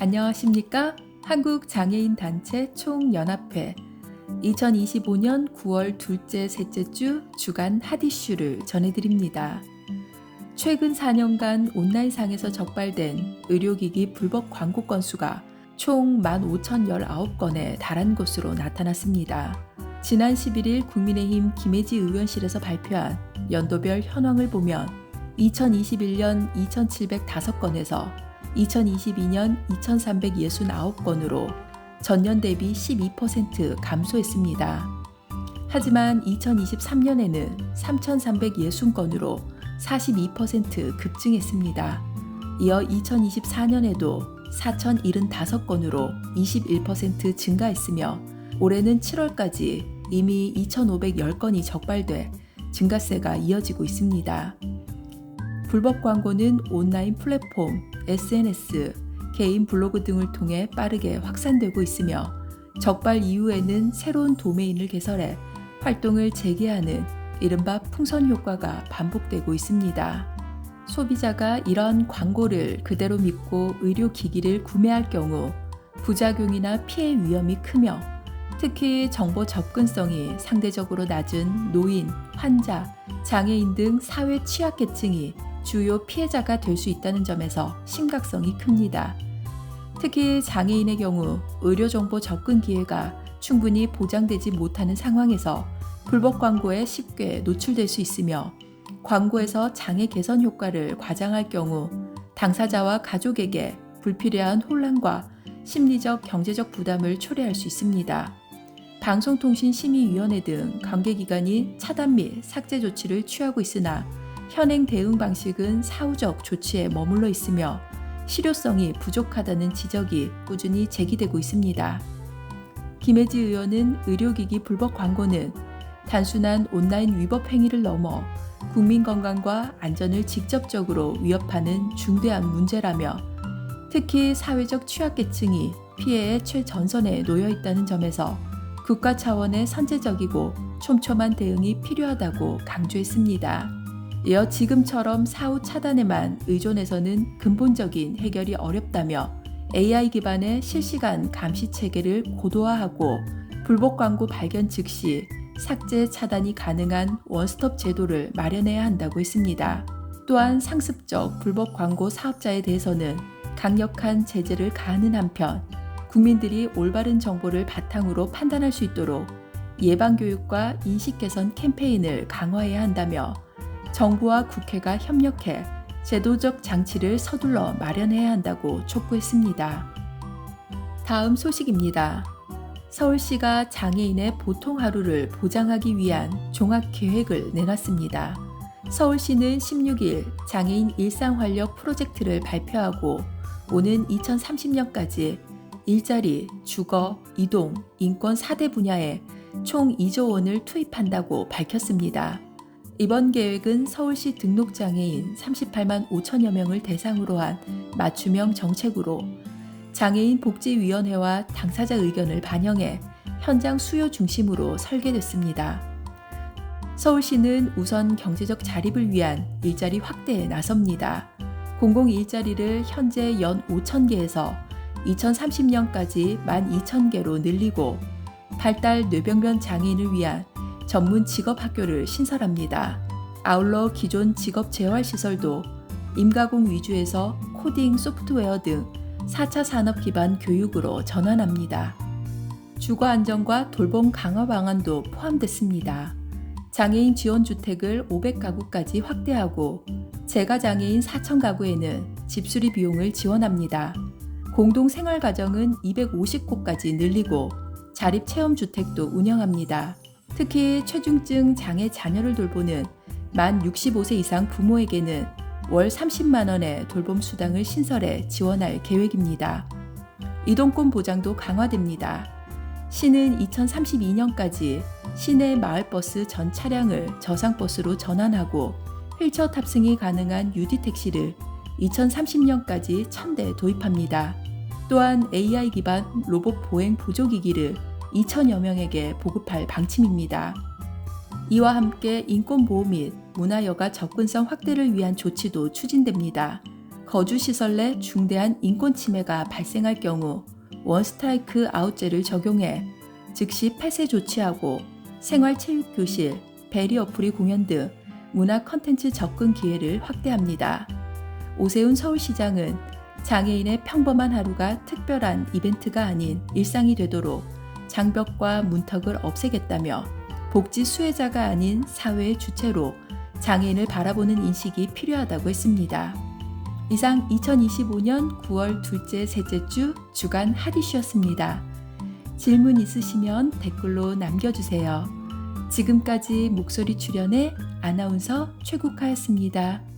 안녕하십니까? 한국장애인단체 총연합회 2025년 9월 둘째, 셋째 주 주간 핫이슈를 전해드립니다. 최근 4년간 온라인상에서 적발된 의료기기 불법 광고 건수가 총 15,019건에 달한 것으로 나타났습니다. 지난 11일 국민의힘 김혜지 의원실에서 발표한 연도별 현황을 보면 2021년 2,705건에서 2022년 2,369건으로 전년 대비 12% 감소했습니다. 하지만 2023년에는 3,360건으로 42% 급증했습니다. 이어 2024년에도 4,075건으로 21% 증가했으며 올해는 7월까지 이미 2,510건이 적발돼 증가세가 이어지고 있습니다. 불법 광고는 온라인 플랫폼, SNS, 개인 블로그 등을 통해 빠르게 확산되고 있으며 적발 이후에는 새로운 도메인을 개설해 활동을 재개하는 이른바 풍선 효과가 반복되고 있습니다. 소비자가 이러한 광고를 그대로 믿고 의료기기를 구매할 경우 부작용이나 피해 위험이 크며 특히 정보 접근성이 상대적으로 낮은 노인, 환자, 장애인 등 사회 취약계층이 주요 피해자가 될 수 있다는 점에서 심각성이 큽니다. 특히 장애인의 경우 의료정보 접근 기회가 충분히 보장되지 못하는 상황에서 불법 광고에 쉽게 노출될 수 있으며 광고에서 장애 개선 효과를 과장할 경우 당사자와 가족에게 불필요한 혼란과 심리적, 경제적 부담을 초래할 수 있습니다. 방송통신심의위원회 등 관계기관이 차단 및 삭제 조치를 취하고 있으나 현행 대응 방식은 사후적 조치에 머물러 있으며 실효성이 부족하다는 지적이 꾸준히 제기되고 있습니다. 김혜지 의원은 의료기기 불법 광고는 단순한 온라인 위법 행위를 넘어 국민 건강과 안전을 직접적으로 위협하는 중대한 문제라며 특히 사회적 취약계층이 피해의 최전선에 놓여 있다는 점에서 국가 차원의 선제적이고 촘촘한 대응이 필요하다고 강조했습니다. 이어 지금처럼 사후 차단에만 의존해서는 근본적인 해결이 어렵다며 AI 기반의 실시간 감시 체계를 고도화하고 불법 광고 발견 즉시 삭제 차단이 가능한 원스톱 제도를 마련해야 한다고 했습니다. 또한 상습적 불법 광고 사업자에 대해서는 강력한 제재를 가하는 한편 국민들이 올바른 정보를 바탕으로 판단할 수 있도록 예방교육과 인식 개선 캠페인을 강화해야 한다며 정부와 국회가 협력해 제도적 장치를 서둘러 마련해야 한다고 촉구했습니다. 다음 소식입니다. 서울시가 장애인의 보통 하루를 보장하기 위한 종합계획을 내놨습니다. 서울시는 16일 장애인 일상활력 프로젝트를 발표하고 오는 2030년까지 일자리, 주거, 이동, 인권 4대 분야에 총 2조 원을 투입한다고 밝혔습니다. 이번 계획은 서울시 등록장애인 38만 5천여 명을 대상으로 한 맞춤형 정책으로 장애인 복지위원회와 당사자 의견을 반영해 현장 수요 중심으로 설계됐습니다. 서울시는 우선 경제적 자립을 위한 일자리 확대에 나섭니다. 공공일자리를 현재 연 5,000개에서 2030년까지 12,000개로 늘리고 발달 뇌병변 장애인을 위한 전문 직업학교를 신설합니다. 아울러 기존 직업재활시설도 임가공 위주에서 코딩, 소프트웨어 등 4차 산업 기반 교육으로 전환합니다. 주거 안정과 돌봄 강화 방안도 포함됐습니다. 장애인 지원주택을 500가구까지 확대하고 재가장애인 4,000가구에는 집수리 비용을 지원합니다. 공동생활가정은 250곳까지 늘리고 자립체험주택도 운영합니다. 특히 최중증 장애 자녀를 돌보는 만 65세 이상 부모에게는 월 30만 원의 돌봄 수당을 신설해 지원할 계획입니다. 이동권 보장도 강화됩니다. 시는 2032년까지 시내 마을버스 전 차량을 저상버스로 전환하고 휠체어 탑승이 가능한 UD택시를 2030년까지 1,000대 도입합니다. 또한 AI 기반 로봇 보행 보조기기를 2천여 명에게 보급할 방침입니다. 이와 함께 인권보호 및 문화여가 접근성 확대를 위한 조치도 추진됩니다. 거주시설 내 중대한 인권 침해가 발생할 경우 원스트라이크 아웃제를 적용해 즉시 폐쇄 조치하고 생활체육교실, 베리어프리 공연 등 문화 컨텐츠 접근 기회를 확대합니다. 오세훈 서울시장은 장애인의 평범한 하루가 특별한 이벤트가 아닌 일상이 되도록 장벽과 문턱을 없애겠다며 복지 수혜자가 아닌 사회의 주체로 장애인을 바라보는 인식이 필요하다고 했습니다. 이상 2025년 9월 둘째, 셋째 주 주간 핫이슈였습니다. 질문 있으시면 댓글로 남겨주세요. 지금까지 목소리 출연의 아나운서 최국화였습니다.